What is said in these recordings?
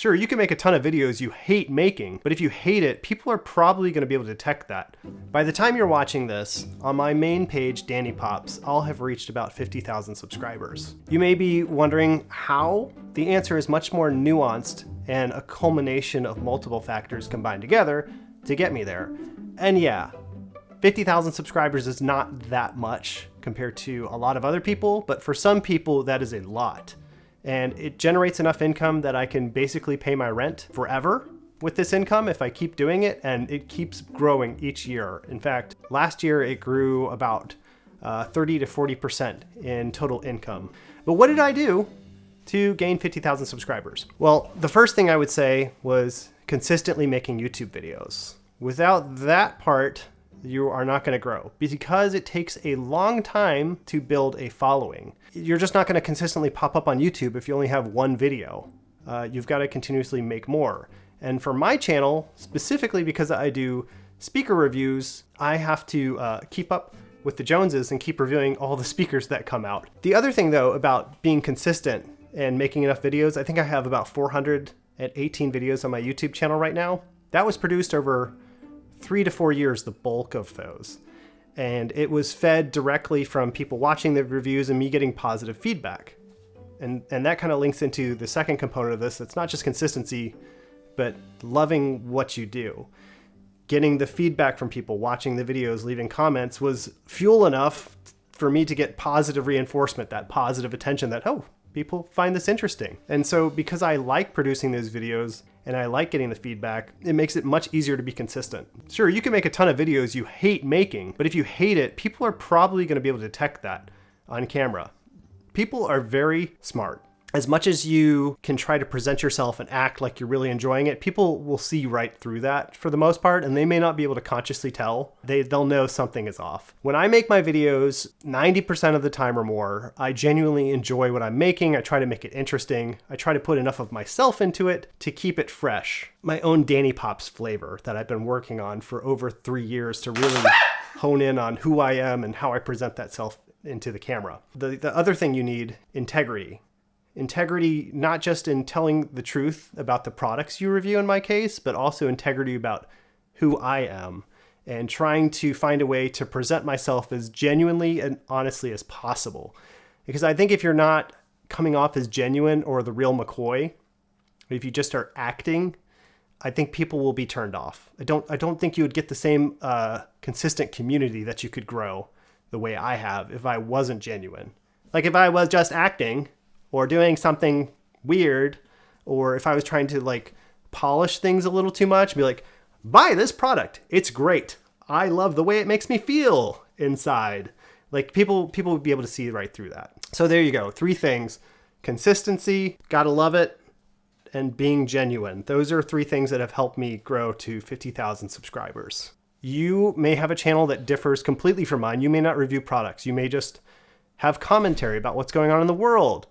Sure, you can make a ton of videos you hate making, but if you hate it, people are probably going to be able to detect that. By the time you're watching this, on my main page, Danny Pops, I'll have reached about 50,000 subscribers. You may be wondering how? The answer is much more nuanced and a culmination of multiple factors combined together to get me there. And yeah, 50,000 subscribers is not that much compared to a lot of other people, but for some people that is a lot. And it generates enough income that I can basically pay my rent forever with this income if I keep doing it, and it keeps growing each year. In fact, last year it grew about 30 to 40% in total income. But what did I do to gain 50,000 subscribers? Well, the first thing I would say was consistently making YouTube videos. Without that part, you are not going to grow because it takes a long time to build a following. You're just not going to consistently pop up on YouTube if you only have one video. You've got to continuously make more. And for my channel, specifically because I do speaker reviews, I have to keep up with the Joneses and keep reviewing all the speakers that come out. The other thing though about being consistent and making enough videos, I think I have about 418 videos on my YouTube channel right now. That was produced over 3 to 4 years, the bulk of those. And it was fed directly from people watching the reviews and me getting positive feedback. And that kind of links into the second component of this. It's not just consistency, but loving what you do. Getting the feedback from people, watching the videos, leaving comments was fuel enough for me to get positive reinforcement, that positive attention that, oh, people find this interesting. And so because I like producing those videos and I like getting the feedback, it makes it much easier to be consistent. Sure, you can make a ton of videos you hate making, but if you hate it, people are probably going to be able to detect that on camera. People are very smart. As much as you can try to present yourself and act like you're really enjoying it, people will see right through that for the most part, and they may not be able to consciously tell. They'll know something is off. When I make my videos, 90% of the time or more, I genuinely enjoy what I'm making. I try to make it interesting. I try to put enough of myself into it to keep it fresh. My own Danny Pops flavor that I've been working on for over 3 years to really hone in on who I am and how I present that self into the camera. The other thing you need, integrity. Integrity, not just in telling the truth about the products you review in my case, but also integrity about who I am and trying to find a way to present myself as genuinely and honestly as possible. Because I think if you're not coming off as genuine or the real McCoy, if you just are acting, I think people will be turned off. I don't think you would get the same consistent community that you could grow the way I have if I wasn't genuine. Like if I was just acting or doing something weird, or if I was trying to like polish things a little too much, be like, buy this product, it's great. I love the way it makes me feel inside. Like people would be able to see right through that. So there you go, 3 things: consistency, gotta love it, and being genuine. Those are 3 things that have helped me grow to 50,000 subscribers. You may have a channel that differs completely from mine. You may not review products. You may just have commentary about what's going on in the world.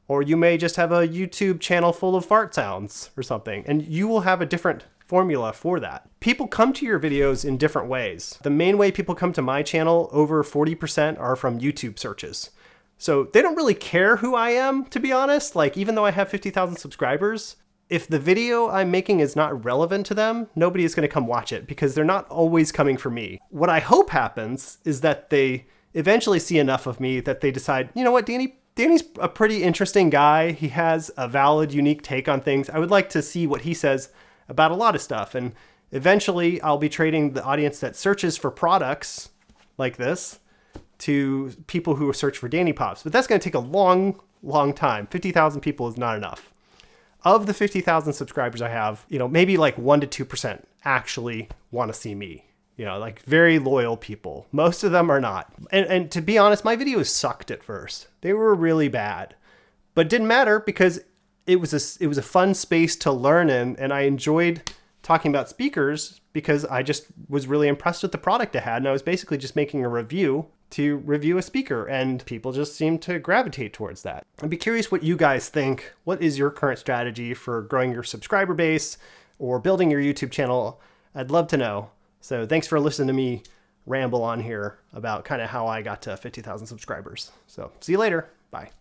Or you may just have a YouTube channel full of fart sounds or something, and you will have a different formula for that. People come to your videos in different ways. The main way people come to my channel, over 40% are from YouTube searches. So they don't really care who I am, to be honest. Like, even though I have 50,000 subscribers, if the video I'm making is not relevant to them, nobody is going to come watch it because they're not always coming for me. What I hope happens is that they eventually see enough of me that they decide, you know what, Danny's a pretty interesting guy. He has a valid, unique take on things. I would like to see what he says about a lot of stuff. And eventually I'll be trading the audience that searches for products like this to people who search for Danny Pops. But that's going to take a long, long time. 50,000 people is not enough. Of the 50,000 subscribers I have, maybe like 1 to 2% actually want to see me. Like very loyal people. Most of them are not. And to be honest, my videos sucked at first. They were really bad. But it didn't matter because it was a fun space to learn in, and I enjoyed talking about speakers because I just was really impressed with the product I had, and I was basically just making a review to review a speaker, and people just seemed to gravitate towards that. I'd be curious what you guys think. What is your current strategy for growing your subscriber base or building your YouTube channel? I'd love to know. So thanks for listening to me ramble on here about kind of how I got to 50,000 subscribers. So see you later. Bye.